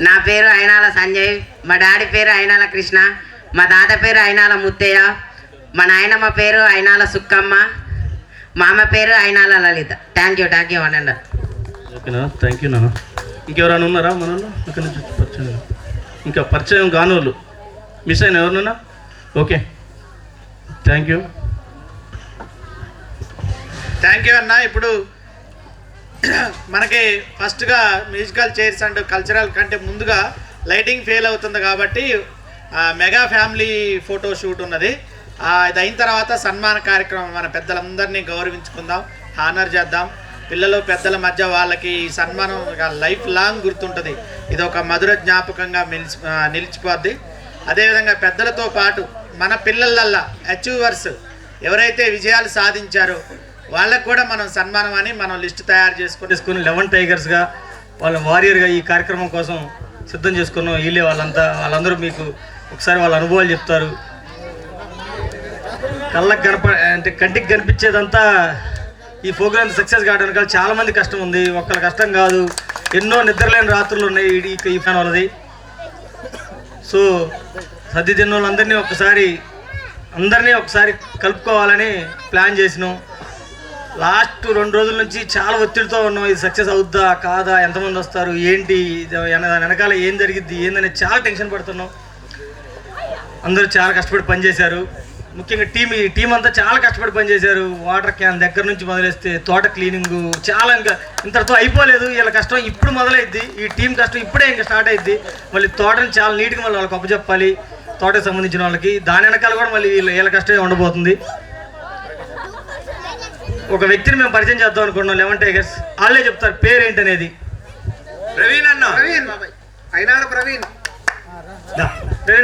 నా పేరు అయినాల సంజయ్, మా డాడీ పేరు అయినాల కృష్ణ, మా తాత పేరు అయినాల ముత్తయ్య, మా నాయనమ్మ పేరు అయినాల సుక్కమ్మ, మా అమ్మ పేరు అయినాల లలిత. థ్యాంక్ యూ అనండి. ఓకేనా, థ్యాంక్ యూ నాన్న. ఇంకెవరైనా ఉన్నారా మనలో ఇక్కడ నుంచి పరిచయం? ఇంకా పరిచయం కానోళ్ళు మిస్ అయిన ఎవరినన్నా? ఓకే, థ్యాంక్ యూ అన్న. ఇప్పుడు మనకి ఫస్ట్గా మ్యూజికల్ చైర్స్ అండ్ కల్చరల్ కంటే ముందుగా లైటింగ్ ఫెయిల్ అవుతుంది కాబట్టి మెగా ఫ్యామిలీ ఫోటో షూట్ ఉన్నది. ఇది అయిన తర్వాత సన్మాన కార్యక్రమం, మన పెద్దలందరినీ గౌరవించుకుందాం, హానర్ చేద్దాం. పిల్లలు పెద్దల మధ్య వాళ్ళకి ఈ సన్మానం లైఫ్ లాంగ్ గుర్తుంటుంది. ఇది ఒక మధుర జ్ఞాపకంగా నిలిచిపోద్ది. అదేవిధంగా పెద్దలతో పాటు మన పిల్లలల్లా అచీవర్స్ ఎవరైతే విజయాలు సాధించారో వాళ్ళకు కూడా మనం సన్మానం అని మనం లిస్ట్ తయారు చేసుకుని 11 టైగర్స్గా వాళ్ళ వారియర్గా ఈ కార్యక్రమం కోసం సిద్ధం చేసుకున్నాం. వీళ్ళే వాళ్ళందరూ మీకు ఒకసారి వాళ్ళ అనుభవాలు చెప్తారు. కంటికి కనిపించేదంతా ఈ ప్రోగ్రామ్ సక్సెస్ కావడానికి చాలామంది కష్టం ఉంది. ఒక్కళ్ళ కష్టం కాదు, ఎన్నో నిద్రలేని రాత్రులు ఉన్నాయి ఈ ఫ్యాన్ వాళ్ళది. సో సర్ది తిన్న వాళ్ళందరినీ ఒకసారి కలుపుకోవాలని ప్లాన్ చేసినాం. లాస్ట్ 2 రోజుల నుంచి చాలా ఒత్తిడితో ఉన్నాం. ఇది సక్సెస్ అవుద్దా కాదా, ఎంతమంది వస్తారు, ఏంటి, వెనకాల ఏం జరిగిద్ది ఏందని చాలా టెన్షన్ పడుతున్నాం. అందరూ చాలా కష్టపడి పనిచేశారు. ముఖ్యంగా టీం అంతా చాలా కష్టపడి పనిచేశారు. వాటర్ క్యాన్ దగ్గర నుంచి మొదలేస్తే తోట క్లీనింగు చాలా, ఇంకా ఇంతటితో అయిపోలేదు. వీళ్ళ కష్టం ఇప్పుడు మొదలైద్ది, ఈ టీం కష్టం ఇప్పుడే ఇంకా స్టార్ట్ అయింది. మళ్ళీ తోటని చాలా నీట్గా మళ్ళీ వాళ్ళకి అప్పచెప్పాలి, తోటకు సంబంధించిన వాళ్ళకి. దాని వెనకాల కూడా మళ్ళీ వీళ్ళ కష్టమే ఉండబోతుంది. ఒక వ్యక్తిని మేము పరిచయం చేద్దాం అనుకున్నాం, 11 టైగర్స్. వాళ్ళే చెప్తారు పేరు ఏంటనేది. ప్రవీణ్ అన్న ప్రవీణ్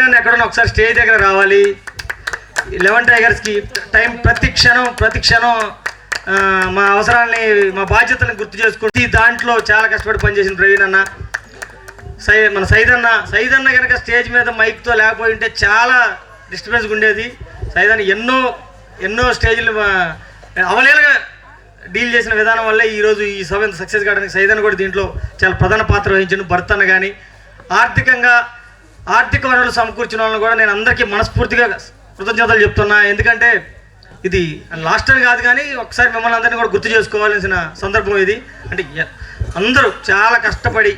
అన్న ఎక్కడున్నా ఒకసారి స్టేజ్ దగ్గర రావాలి. 11 టైగర్స్కి టైం ప్రతి క్షణం మా అవసరాలని, మా బాధ్యతలను గుర్తు చేసుకుంటే దాంట్లో చాలా కష్టపడి పనిచేసిన ప్రవీణ్ అన్న. మన సైదన్న కనుక స్టేజ్ మీద మైక్తో లేకపోయి ఉంటే చాలా డిస్టర్బెన్స్గా ఉండేది. సైదన్న ఎన్నో స్టేజ్లు అవలేలుగా డీల్ చేసిన విధానం వల్లే ఈరోజు ఈ సభ ఎంత సక్సెస్ కావడానికి సైదన్న కూడా దీంట్లో చాలా ప్రధాన పాత్ర వహించాను. భర్తన్న కానీ ఆర్థిక వనరులు సమకూర్చిన వాళ్ళని కూడా నేను అందరికీ మనస్ఫూర్తిగా కృతజ్ఞతలు చెప్తున్నా. ఎందుకంటే ఇది లాస్ట్ టైం కాదు, కానీ ఒకసారి మిమ్మల్ని అందరినీ కూడా గుర్తు చేసుకోవాల్సిన సందర్భం ఇది. అంటే అందరూ చాలా కష్టపడి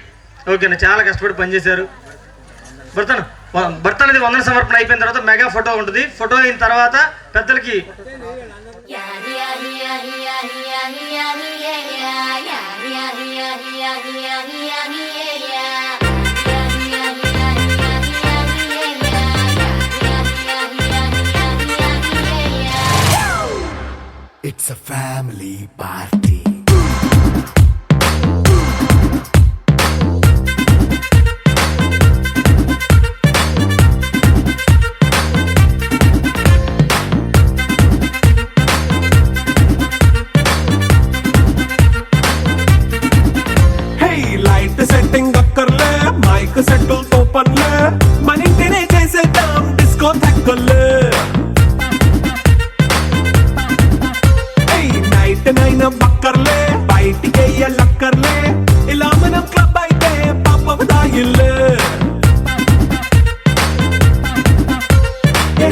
చాలా కష్టపడి పనిచేశారు. భర్తనది వందన సమర్పణ అయిపోయిన తర్వాత మెగా ఫోటో ఉంటుంది. ఫోటో అయిన తర్వాత పెద్దలకి It's a family party. చుక్కలే నైట్ నైన్ బక్కర్లే బయటికెయ్యలక్కర్లే ఇలా మనం క్లబ్ అయితే పాపం దాయిల్లే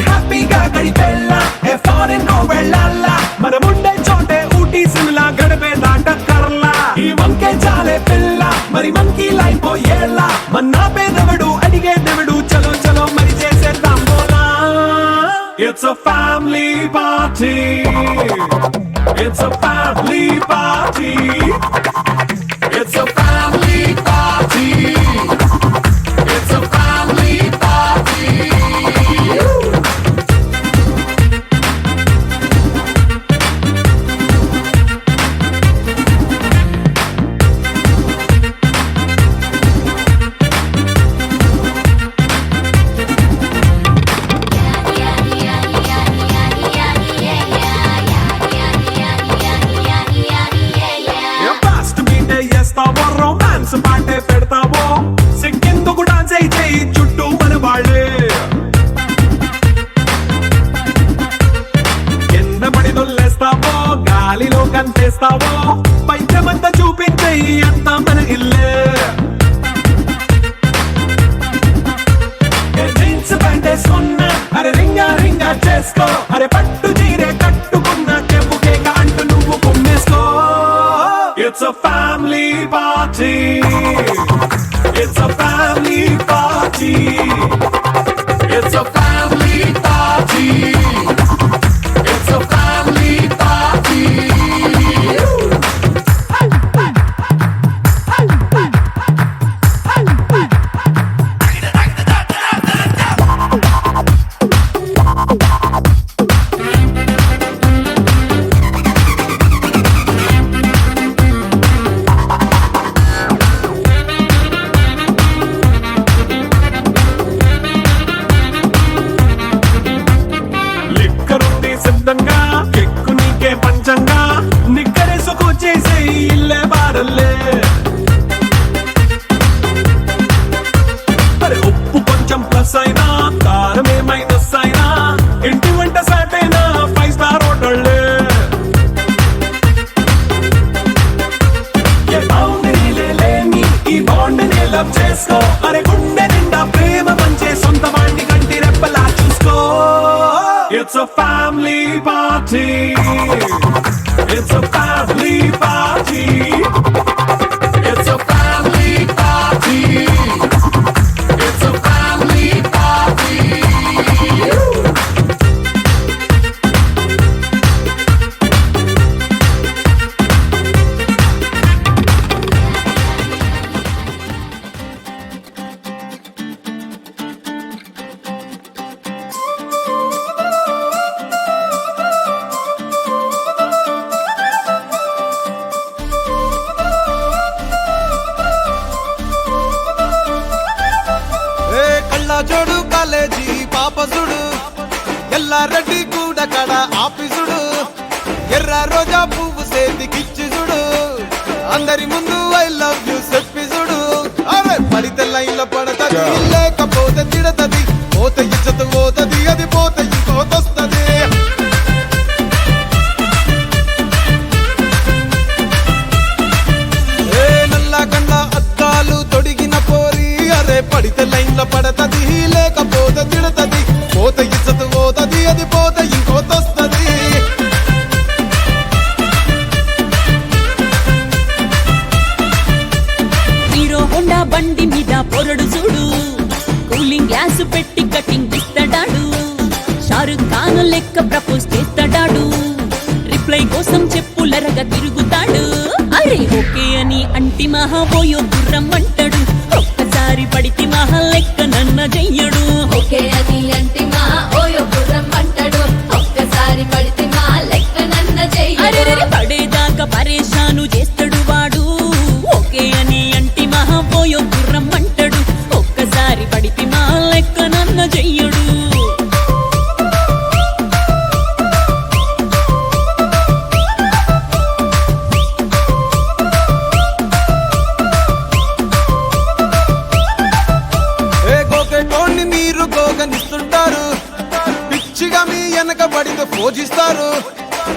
హ్యాపీగా గడిపెళ్ళా ఏ ఫారెన్ నో వెళ్ళాలా మనముండే చోటే ఊటీ సిమ్లా గడిపే దాటక్కర్లా ఈ వంకే చాలే పిల్ల మరి మంకీ లైఫ్ పోయేలా మన్నా పేదవడు అడిగేదెవడు చలో చలో మరి చేసేద్దాం బోలా It's a family party It's a family party It's a family party It's a family party romance పాటే పెడతావో సిక్కెందుకు డాన్స్ చేయి చుట్టూ మన వాళ్ళే కింద పడి దొల్లేస్తావో గాలిలో కంటేస్తావో పైచమంతా చూపించేయి అంతా మన ఇల్లే జీన్స్ ప్యాంటేసుకున్నా అరే రింగా రింగా చేసుకో అరే పట్టు చీరే కట్టుకున్నా చెవు కేక అంటూ నువ్వు కుమ్మేసుకో It's a family party It's a family party It's a family party It's a family party కెక్కు నీకే పంచంగా నిక్కరేసుకు చేసే ఇల్లే బారల్లే మరి ఉప్పు కొంచెం ప్లస్ అయినా కారమే మైనస్ అయినా ఇంటి వంట సాటైనా 5 స్టార్ హోటళ్ళే ఏ బౌండరీలే లేని ఈ బాండ్ని లవ్ చేసుకో అరే గుండె నిండా ప్రేమ పంచే సొంత వాణ్ణి కంటి రెప్పలా చూసుకో It's a family party It's a family party It's a family party It's a family party జోడు కాలేజీ పాపసుడు ఎల్లారెడ్డి కూడా కడ ఆఫీసుడు ఎర్ర రోజా పువ్వు సేతికిచ్చి చూడు అందరి ముందు ఐ లవ్ యూ చెప్పిసుడు అరే పడితే లైన్ల పడతది లేకపోతే తిడతది పోతే ఇచ్చత పోతది అది పోతే ఇంకోతొస్తది నల్ల కన్న అద్దాలు తొడిగిన పోరి అరే పడితే లైన్ల పడతది లేకపోతే తిడతది పోతే ఇచ్చత పోతది అది పోతే ఇంకోతొస్తది హీరో హోండా బండి మీద పొరడు చూడు కూలింగ్ గ్లాస్ పెట్టి కటింగ్ ఇస్తాడాడు షారుఖ్ ఖాన్ లెక్క ప్రపోజ్ చేస్తాడాడు రిప్లై కోసం చెప్పులరగా తిరుగుతాడు అరే ఓకే అని అంటి మహాబోయో గుర్రం అంటాడు ఒక్కసారి పడితే మహా లెక్క నన్న చెయ్యడు ఓకే అది అంటి మహా ఓయో గుర్రం అంటాడు ఒక్కసారి పడితే మా లెక్క నన్న చెయ్యడు పడేదాకా పరేషాను చేస్తాడు వాడు ఓకే అని అంటి మహాబోయో గుర్రం అంటాడు ఒక్కసారి పడితే మా లెక్క నన్న చెయ్యడు గోకెటోన్ని మీరు గోగని ముందు పూజిస్తారు.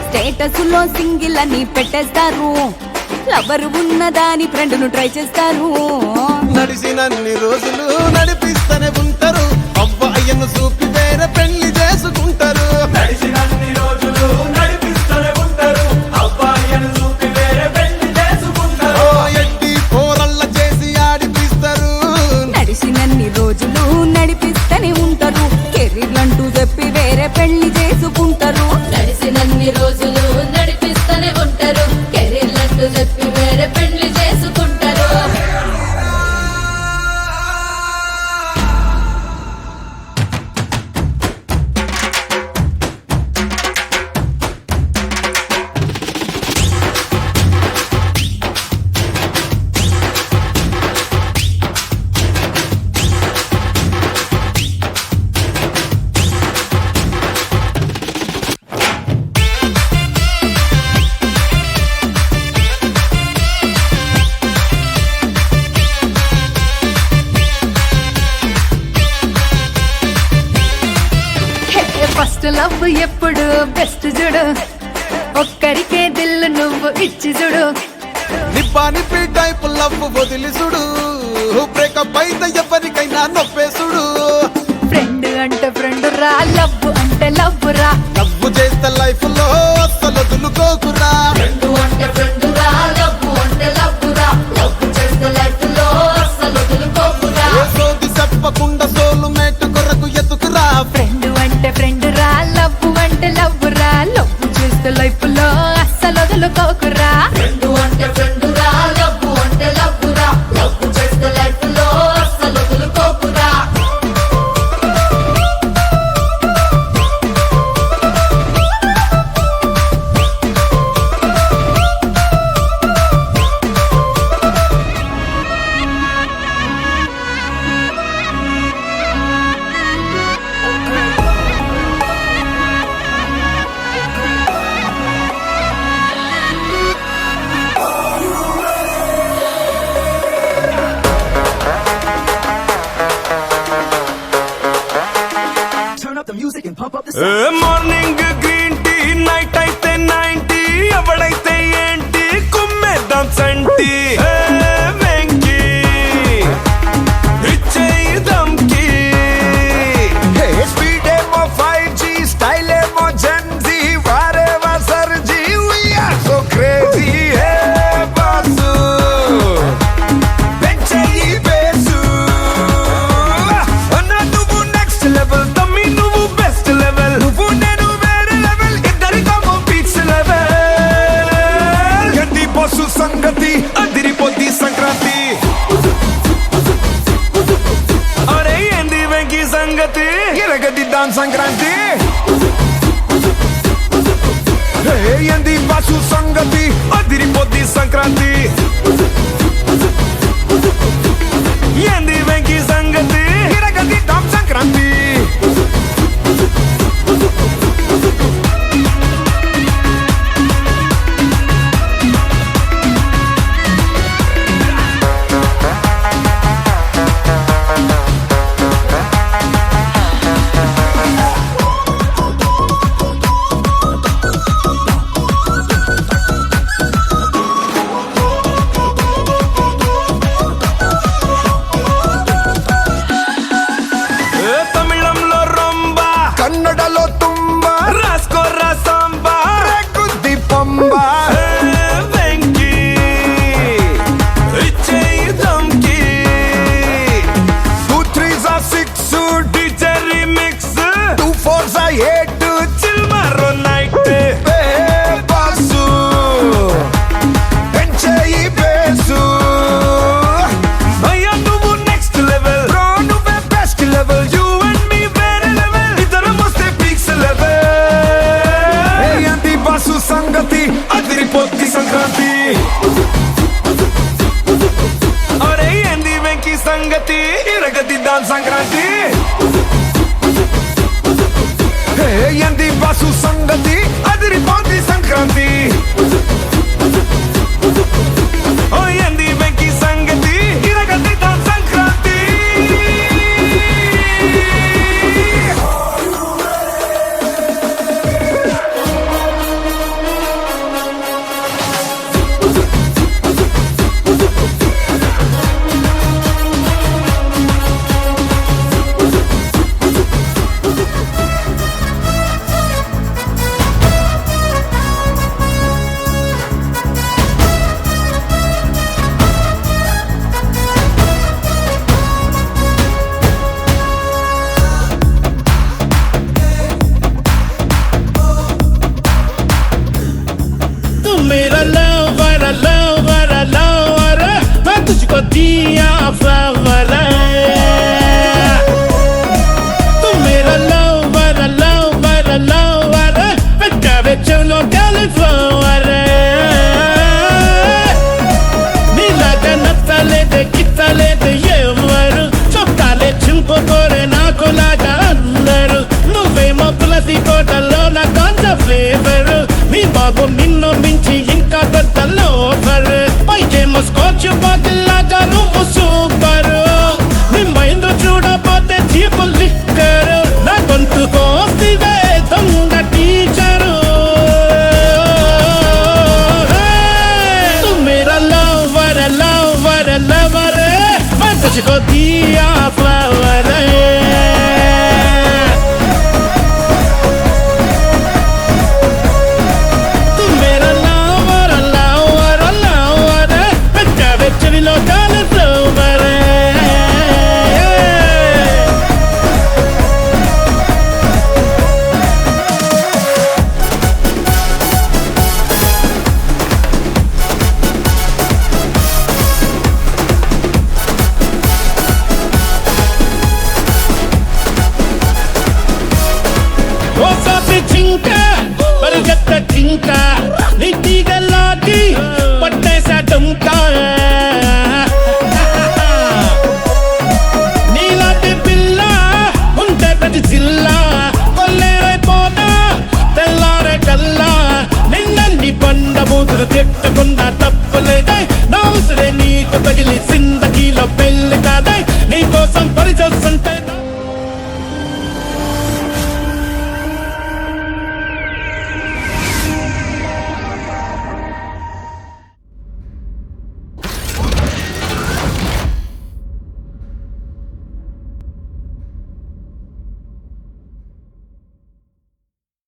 స్టేటస్ లో సింగిల్ అని పెట్టేస్తారు, లవరు ఉన్నదాని ఫ్రెండ్ను ట్రై చేస్తారు. నడిచినన్ని రోజులు నడిపిస్తూనే ఉంటారు, అబ్బాయిను చూపి వేరే పెళ్లి చేసుకుంటారు. నడిచినన్ని రోజులు నడిపిస్తూనే ఉంటారు, అబ్బాయిను చూపి వేరే పెళ్లి చేసుకుంటారు. ఎట్టి పోరల్ల చేసి ఆడిపిస్తారు. నడిచినన్ని రోజులు నడిపిస్తూనే ఉంటారు, కెరీర్లంటూ చెప్పి వేరే పెళ్లి చేసుకుంటారు. నడిచినన్ని రోజులు నడిపిస్తూనే ఉంటారు, కెరీర్లంటూ చెప్పి వేరే పెళ్లి చేసుకుంటారు. ఫస్ట్ లవ్ ఎప్పుడు బెస్ట్ చూడు, ఒక్కరికే దిల్లు నువ్వు ఇచ్చి చూడు. నిబ్బా నిప్పి టైప్ లవ్ వదిలిసుడు, బ్రేకప్ అయితే ఎవరికైనా నొప్పేసుడు. ఫ్రెండ్ అంటే ఫ్రెండ్ రా, లవ్ అంటే లవ్ రా. లవ్ చేస్తే లైఫ్ లో అస్సలు వదులుకోకురా. ఫ్రెండ్ అంటే ఫ్రెండ్ రా, లవ్ అంటే లవ్ రా. లవ్ చేస్తే లైఫ్ లో అస్సలు వదులుకోకురా. సోది చెప్పకుండా సోలు మేట్ కొరకు ఎత్తుకురా. ఫ్రెండ్ అంటే ఫ్రెండ్ రా, లవ్ అంటే లవ్ రా. లవ్ చేస్తే లైఫ్ లో అస్సలు వదులుకోకురా. ఫ్రెండ్ అంటే ఫ్రెండ్ రా, లవ్ అంటే లవ్ రా. లవ్ చేస్తే లైఫ్ లో అస్సలు వదులుకోకురా. మార్నింగ్ గ్రీన్ టీ, నైట్ అయితే 90, ఎవడైతే ఏంటి కుమ్మేద్దాం సంటి. వెంకీ ఇచ్చేయి దమ్కి, స్పీడ్ ఏమో 5G, స్టైల్ ఏమో జెన్జీ, వారేవా సర్జీ, we are so crazy. Boss పెంచేయి బేసు, అన్నా నువ్వు నెక్స్ట్ లెవెల్, తమ్మి నువ్వు బెస్ట్ లెవెల్, నువ్వు నేను వేరే లెవెల్, ఇద్దరికమో పీక్స్ లెవెల్. గడ్డి బస్సు సంగతి అదిరిపోద్ది సంక్రాంతి. అరే ఏంది వెంకీ సంగతి, ఎరగదిద్దాం సంక్రాంతి. ఏంది బస్సు సంగతి అదిరిపోద్ది సంక్రాంతి. ఏంది వెంకీ సంగతి, ఎరగదిద్దాం సంక్రాంతి. తమిళంలో రొంబా, కన్నడలో తుంబా, రాసుకోరా సాంబా, గుద్ది పంబా. వెంకీ ఇచ్చేయి దమ్కి, 2 3s are 6, DJ remix, 2 4s are 8, chill maro night. Boss పెంచేయి బేసు, అయ్యా నువ్వు నెక్స్ట్ లెవెల్, బ్రో నువ్వే best level, you and me వేరే లెవెల్, ఇద్దరం వస్తే పీక్స్ లెవెల్. ఏంది బాసు సంగతి అదిరిపోద్ది సంక్రాంతి. అరే ఏంది వెంకీ సంగతి, ఇరగదిద్దాం సంక్రాంతి. ఏంది బాసు సంగతి అదిరిపోద్ది సంక్రాంతి. ఏంది వెంకీ సంగతి, ఇరగదిద్దాం సంక్రాంతి. दिया फ्लावर तू मेरा लवर लवर लवर बेचारे चलो कैलीफ्लावर నీలాగా నచ్చలేదు గిచ్చలేదు ఎవరు చుట్టాలే చింపుకోరే నాకులాగా అందరు నువ్వేమో తులసి తోటలో నా కాంత ఫ్లేవర్ నీ బాబు నిన్ను మించి ఇంకా పెద్ద లోఫర్ పైకేమో స్కాచ్ బాటిల్ లాగా నువ్వు సూపర్ నీ మైండ్ చూడపోతే చీపు లిక్కర్ నా గొంతు కోసివే దొంగ టీచరు lover, मैं तुझको दिया flower तू मेरा lover lover lover बेचा बेच भी लो डाले flower పరిగెత్త జింక నీటిగలాగి పట్టేసా డుంకా నీలాంటి పిల్ల ఉంటే ప్రతి జిల్లా కొల్లేరైపోతా తెల్లారే కల్లా నిన్నన్ని పండ బూతులు తిట్టకుండా తప్పలేదే నా ఉసిరే నీకు తగిలి